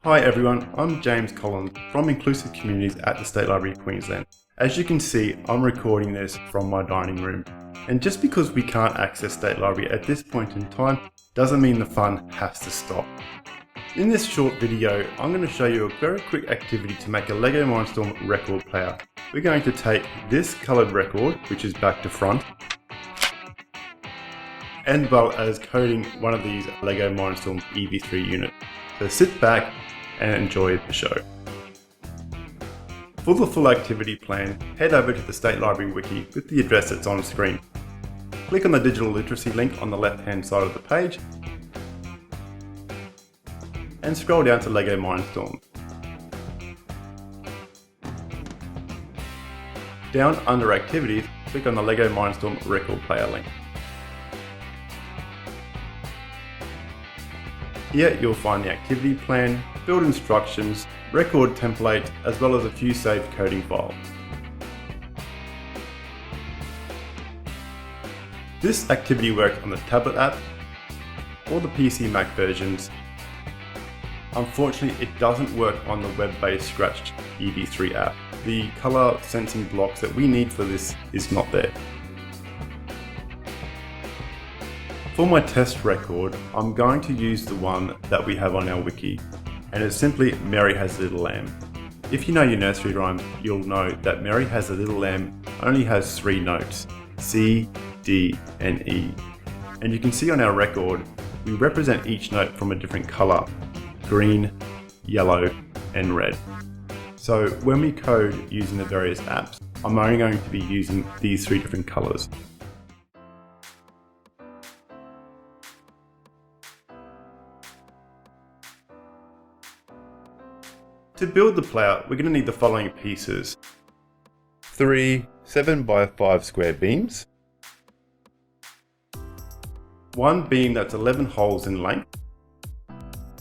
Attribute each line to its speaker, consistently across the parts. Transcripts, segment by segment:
Speaker 1: Hi everyone, I'm James Collins from Inclusive Communities at the State Library Queensland. As you can see, I'm recording this from my dining room. And just because we can't access State Library at this point in time doesn't mean the fun has to stop. In this short video, I'm going to show you a very quick activity to make a Lego Mindstorm record player. We're going to take this coloured record, which is back to front, as well as coding one of these Lego Mindstorm EV3 units. So sit back and enjoy the show. For the full activity plan, head over to the State Library Wiki with the address that's on screen. Click on the digital literacy link on the left-hand side of the page and scroll down to Lego Mindstorm. Down under Activities, click on the Lego Mindstorm record player link. Here you'll find the activity plan, build instructions, record template, as well as a few saved coding files. This activity works on the tablet app or the PC Mac versions. Unfortunately, it doesn't work on the web-based Scratch EV3 app. The color sensing blocks that we need for this is not there. For my test record, I'm going to use the one that we have on our wiki, and it's simply Mary Has a Little Lamb. If you know your nursery rhymes, you'll know that Mary Has a Little Lamb only has 3 notes, C, D, and E. And you can see on our record, we represent each note from a different color: green, yellow, and red. So when we code using the various apps, I'm only going to be using these 3 different colors. To build the player, we're going to need the following pieces: 3 7x5 square beams, 1 beam that's 11 holes in length,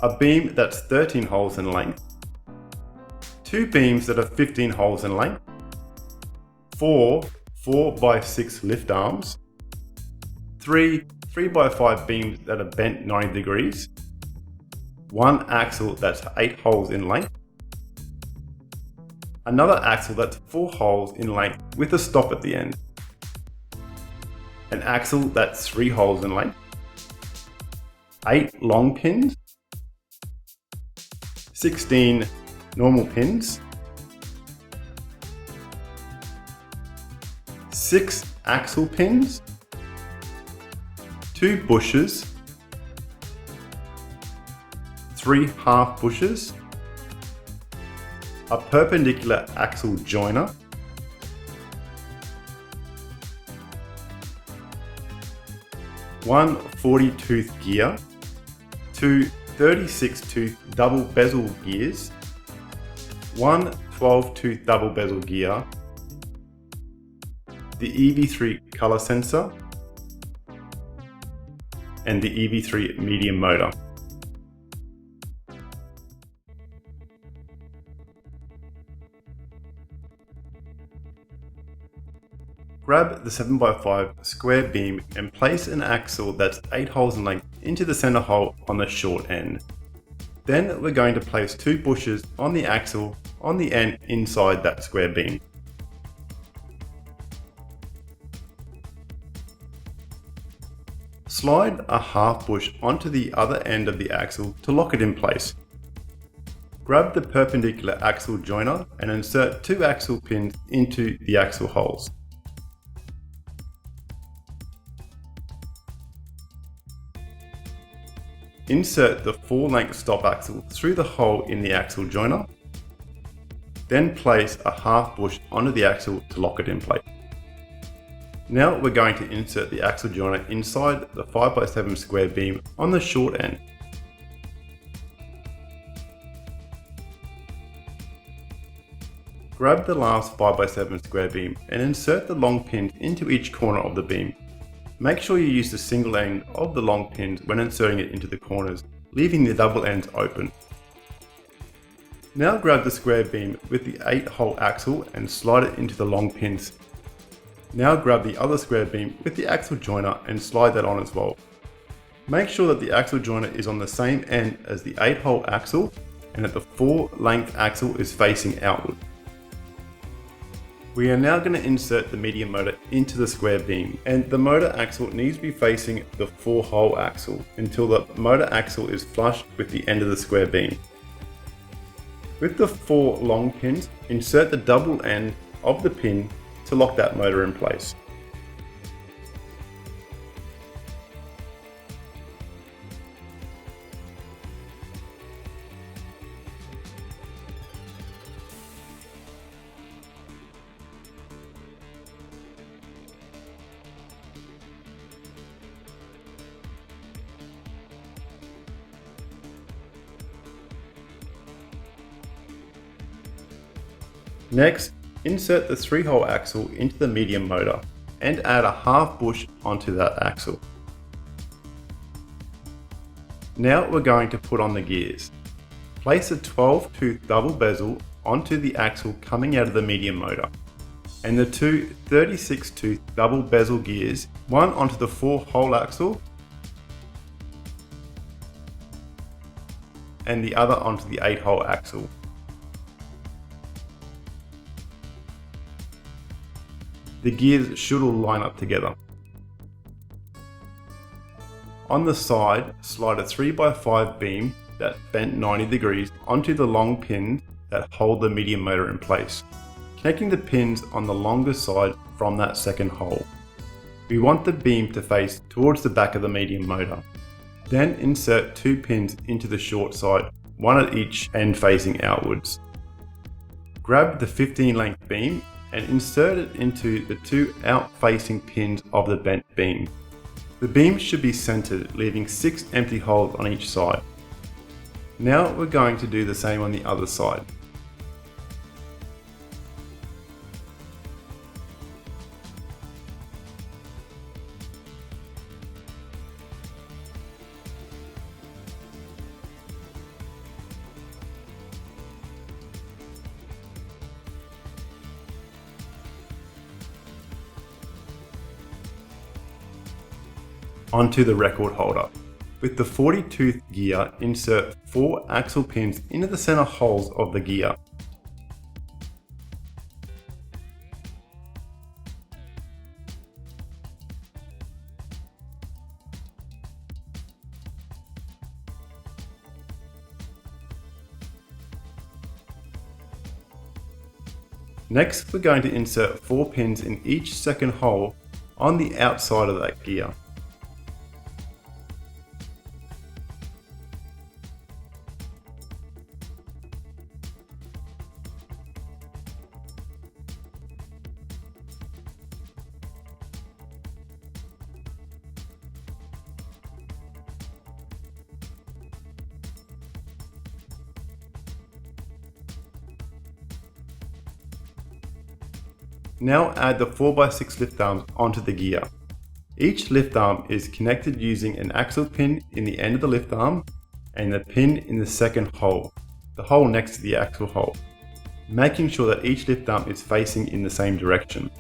Speaker 1: a beam that's 13 holes in length, 2 beams that are 15 holes in length, 4 4x6 lift arms, 3 3x5 beams that are bent 90 degrees, 1 axle that's 8 holes in length, another axle that's 4 holes in length with a stop at the end, an axle that's 3 holes in length, 8 long pins, 16 normal pins, 6 axle pins, 2 bushes, 3 half bushes, a perpendicular axle joiner, one 40-tooth gear, 2 36-tooth double bezel gears, 1 12-tooth double bezel gear, the EV3 color sensor, and the EV3 medium motor. Grab the 7x5 square beam and place an axle that's 8 holes in length into the center hole on the short end. Then we're going to place 2 bushes on the axle on the end inside that square beam. Slide a half bush onto the other end of the axle to lock it in place. Grab the perpendicular axle joiner and insert 2 axle pins into the axle holes. Insert the 4-length stop axle through the hole in the axle joiner, then place a half bush onto the axle to lock it in place. Now we're going to insert the axle joiner inside the 5x7 square beam on the short end. Grab the last 5x7 square beam and insert the long pins into each corner of the beam. Make sure you use the single end of the long pins when inserting it into the corners, leaving the double ends open. Now grab the square beam with the 8-hole axle and slide it into the long pins. Now grab the other square beam with the axle joiner and slide that on as well. Make sure that the axle joiner is on the same end as the 8-hole axle and that the 4-length axle is facing outward. We are now going to insert the medium motor into the square beam, and the motor axle needs to be facing the 4-hole axle until the motor axle is flush with the end of the square beam. With the 4 long pins, insert the double end of the pin to lock that motor in place. Next, insert the 3-hole axle into the medium motor and add a half bush onto that axle. Now we're going to put on the gears. Place a 12-tooth double bezel onto the axle coming out of the medium motor, and the 2 36-tooth double bezel gears, one onto the 4-hole axle and the other onto the 8-hole axle. The gears should all line up together. On the side, slide a 3x5 beam that's bent 90 degrees onto the long pins that hold the medium motor in place, connecting the pins on the longer side from that second hole. We want the beam to face towards the back of the medium motor. Then insert 2 pins into the short side, one at each end facing outwards. Grab the 15-length beam and insert it into the 2 out-facing pins of the bent beam. The beam should be centered, leaving 6 empty holes on each side. Now we're going to do the same on the other side. Onto the record holder. With the 40-tooth gear, insert 4 axle pins into the center holes of the gear. Next, we're going to insert 4 pins in each second hole on the outside of that gear. Now add the 4x6 lift arms onto the gear. Each lift arm is connected using an axle pin in the end of the lift arm and the pin in the second hole, the hole next to the axle hole, making sure that each lift arm is facing in the same direction.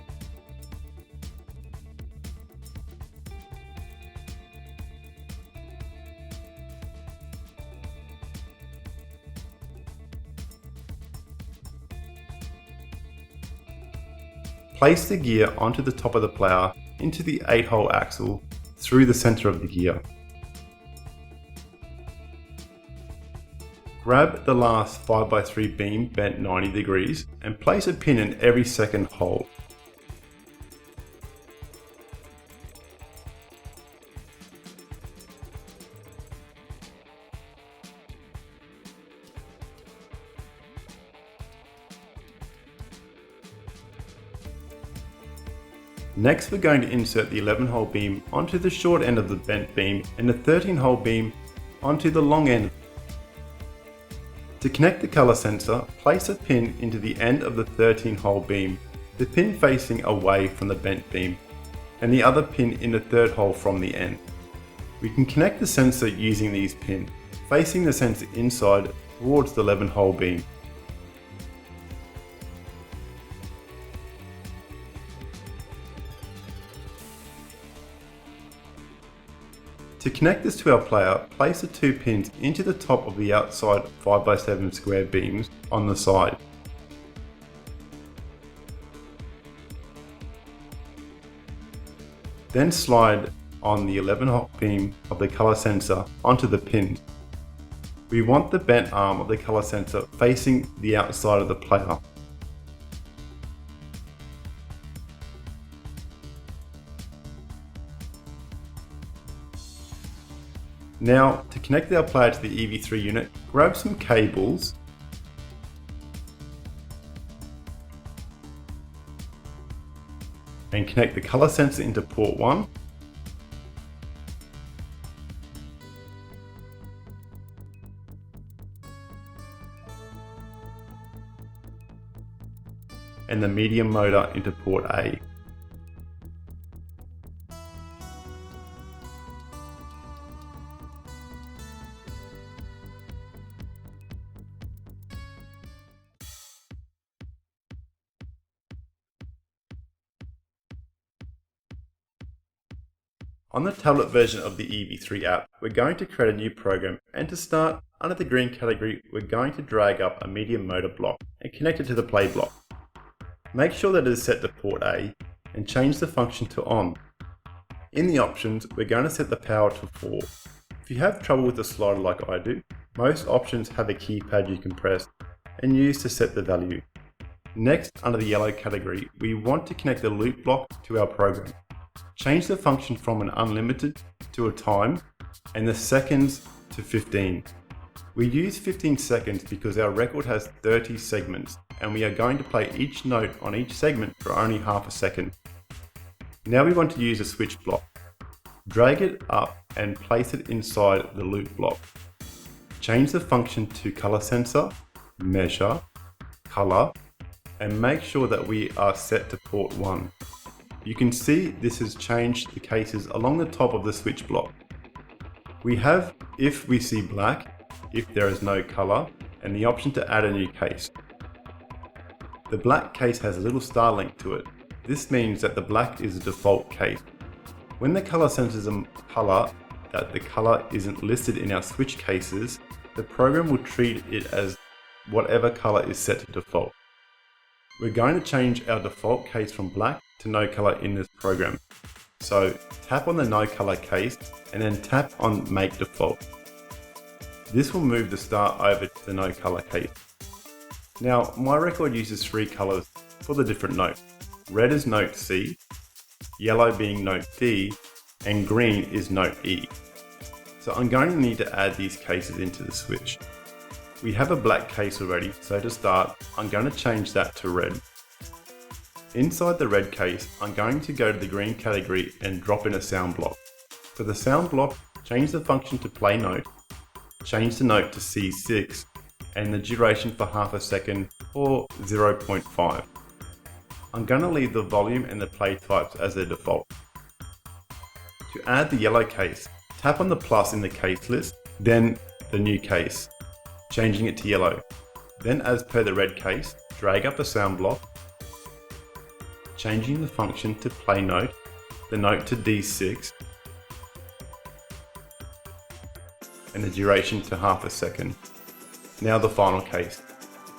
Speaker 1: Place the gear onto the top of the plough into the 8-hole axle through the center of the gear. Grab the last 5x3 beam bent 90 degrees and place a pin in every second hole. Next, we're going to insert the 11-hole beam onto the short end of the bent beam and the 13-hole beam onto the long end. To connect the color sensor, place a pin into the end of the 13-hole beam, the pin facing away from the bent beam, and the other pin in the third hole from the end. We can connect the sensor using these pins, facing the sensor inside towards the 11-hole beam. To connect this to our player, place the 2 pins into the top of the outside 5x7 square beams on the side. Then slide on the 11-hot beam of the color sensor onto the pins. We want the bent arm of the color sensor facing the outside of the player. Now, to connect our player to the EV3 unit, grab some cables and connect the color sensor into port 1. And the medium motor into port A. On the tablet version of the EV3 app, we're going to create a new program, and to start, under the green category, we're going to drag up a medium motor block and connect it to the play block. Make sure that it is set to port A and change the function to on. In the options, we're going to set the power to 4. If you have trouble with the slider like I do, most options have a keypad you can press and use to set the value. Next, under the yellow category, we want to connect the loop block to our program. Change the function from an unlimited to a time and the seconds to 15. We use 15 seconds because our record has 30 segments and we are going to play each note on each segment for only half a second. Now we want to use a switch block. Drag it up and place it inside the loop block. Change the function to color sensor, measure, color, and make sure that we are set to port 1. You can see this has changed the cases along the top of the switch block. We have if we see black, if there is no color, and the option to add a new case. The black case has a little star link to it. This means that the black is the default case. When the color senses a color that the color isn't listed in our switch cases, the program will treat it as whatever color is set to default. We're going to change our default case from black to no color in this program. So tap on the no color case and then tap on make default. This will move the star over to the no color case. Now my record uses 3 colors for the different notes. Red is note C, yellow being note D, and green is note E. So I'm going to need to add these cases into the switch. We have a black case already, so to start, I'm going to change that to red. Inside the red case, I'm going to go to the green category and drop in a sound block. For the sound block, change the function to play note, change the note to C6, and the duration for half a second or 0.5. I'm going to leave the volume and the play types as their default. To add the yellow case, tap on the plus in the case list, then the new case, changing it to yellow. Then as per the red case, drag up a sound block, changing the function to play note, the note to D6, and the duration to half a second. Now the final case.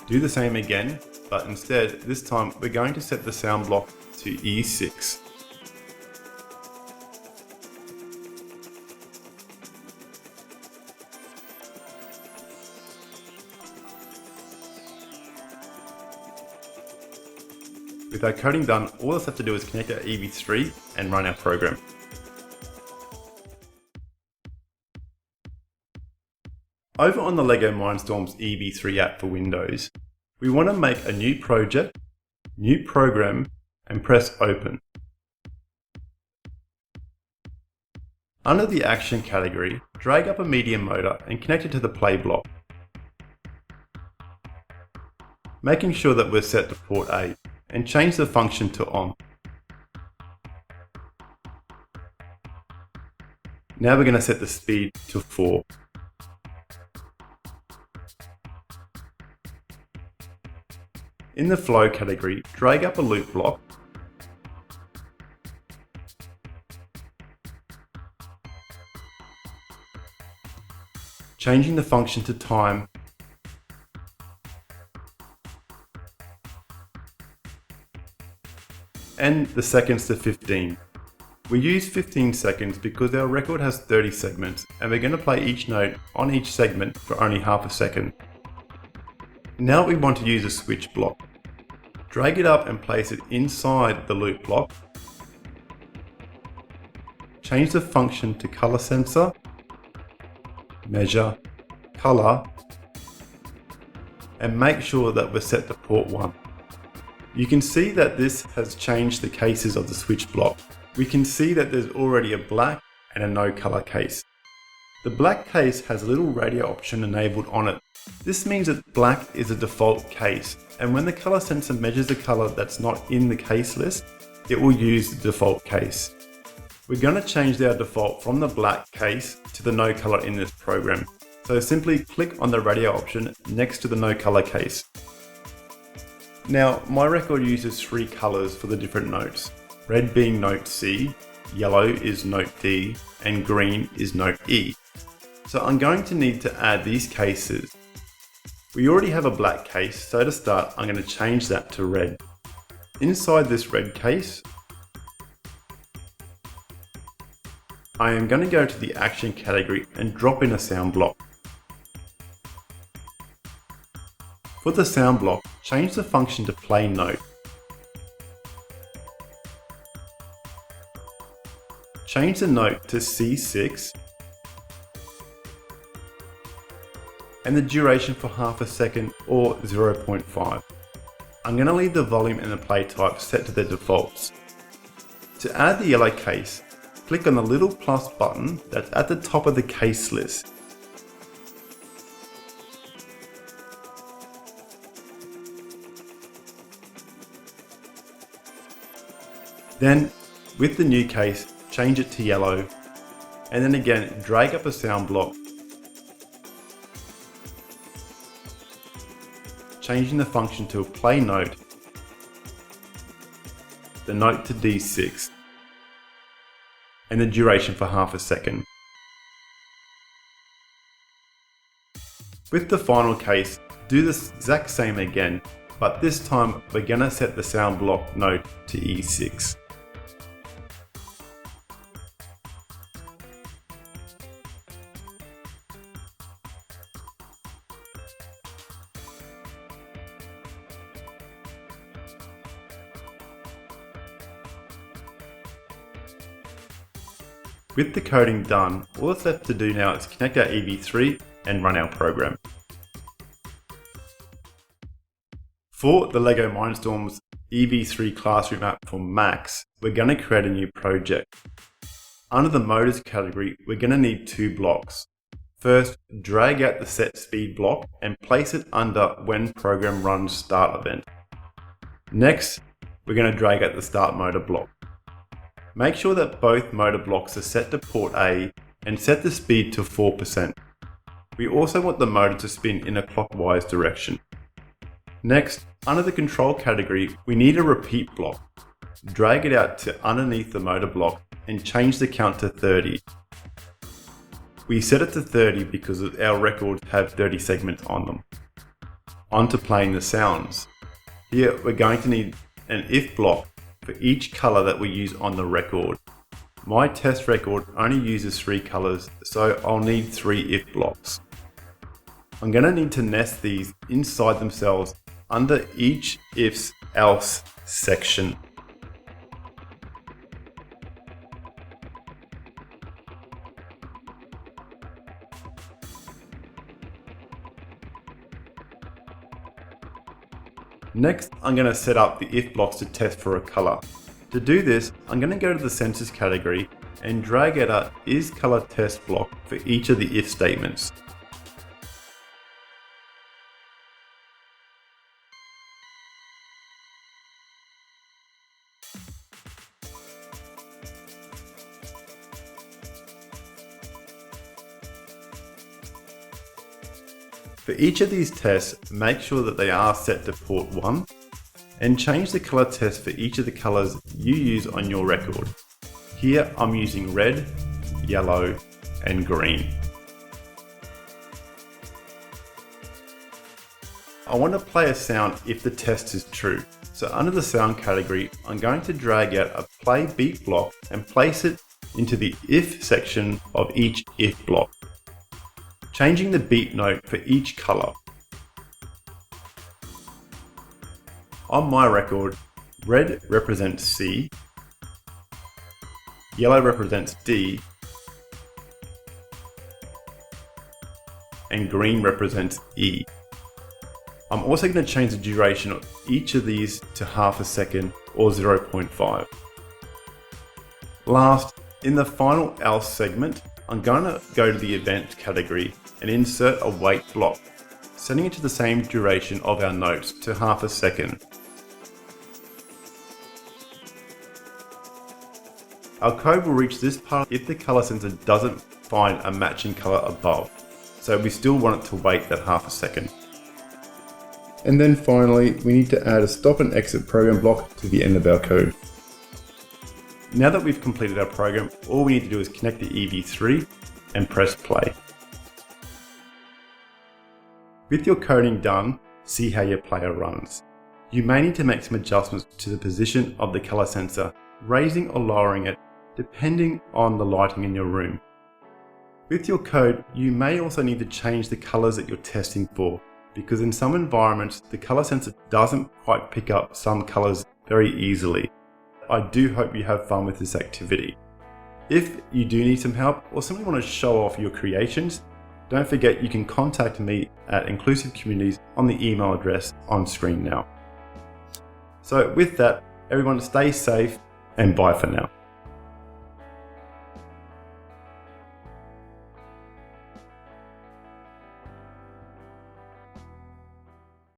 Speaker 1: Do the same again, but instead, this time we're going to set the sound block to E6. With our coding done, all that's left to do is connect our EV3 and run our program. Over on the Lego Mindstorms EV3 app for Windows, we want to make a new project, new program, and press open. Under the action category, drag up a medium motor and connect it to the play block, making sure that we're set to port A, and change the function to on. Now we're going to set the speed to 4. In the flow category, drag up a loop block, changing the function to time, and the seconds to 15. We use 15 seconds because our record has 30 segments and we're going to play each note on each segment for only half a second. Now we want to use a switch block. Drag it up and place it inside the loop block. Change the function to color sensor, measure, color, and make sure that we're set to port 1. You can see that this has changed the cases of the switch block. We can see that there's already a black and a no color case. The black case has a little radio option enabled on it. This means that black is a default case, and when the color sensor measures a color that's not in the case list, it will use the default case. We're going to change our default from the black case to the no color in this program. So simply click on the radio option next to the no color case. Now, my record uses 3 colors for the different notes. Red being note C, yellow is note D, and green is note E. So I'm going to need to add these cases. We already have a black case, so to start I'm going to change that to red. Inside this red case, I am going to go to the action category and drop in a sound block. For the sound block, change the function to play note. Change the note to C6 and the duration for half a second or 0.5. I'm going to leave the volume and the play type set to their defaults. To add the yellow case, click on the little plus button that's at the top of the case list. Then, with the new case, change it to yellow, and then again drag up a sound block, changing the function to a play note, the note to D6, and the duration for half a second. With the final case, do the exact same again, but this time we're going to set the sound block note to E6. With the coding done, all that's left to do now is connect our EV3 and run our program. For the Lego Mindstorms EV3 classroom app for Macs, we're going to create a new project. Under the motors category, we're going to need 2 blocks. First, drag out the set speed block and place it under when program runs start event. Next, we're going to drag out the start motor block. Make sure that both motor blocks are set to port A and set the speed to 4%. We also want the motor to spin in a clockwise direction. Next, under the control category, we need a repeat block. Drag it out to underneath the motor block and change the count to 30. We set it to 30 because our records have 30 segments on them. On to playing the sounds. Here we're going to need an if block for each color that we use on the record. My test record only uses 3 colors, so I'll need 3 if blocks. I'm going to need to nest these inside themselves under each ifs else section. Next, I'm going to set up the if blocks to test for a color. To do this, I'm going to go to the sensors category and drag out a is color test block for each of the if statements. For each of these tests, make sure that they are set to port 1 and change the color test for each of the colors you use on your record. Here I'm using red, yellow and green. I want to play a sound if the test is true. So under the sound category, I'm going to drag out a play beat block and place it into the if section of each if block, changing the beat note for each color. On my record, red represents C, yellow represents D, and green represents E. I'm also going to change the duration of each of these to half a second or 0.5. Last, in the final else segment, I'm going to go to the event category and insert a wait block, setting it to the same duration of our notes to half a second. Our code will reach this part if the color sensor doesn't find a matching color above, so we still want it to wait that half a second. And then finally, we need to add a stop and exit program block to the end of our code. Now that we've completed our program, all we need to do is connect the EV3 and press play. With your coding done, see how your player runs. You may need to make some adjustments to the position of the color sensor, raising or lowering it depending on the lighting in your room. With your code, you may also need to change the colors that you're testing for, because in some environments, the color sensor doesn't quite pick up some colors very easily. I do hope you have fun with this activity. If you do need some help or simply want to show off your creations, don't forget you can contact me at Inclusive Communities on the email address on screen now. So with that, everyone stay safe and bye for now.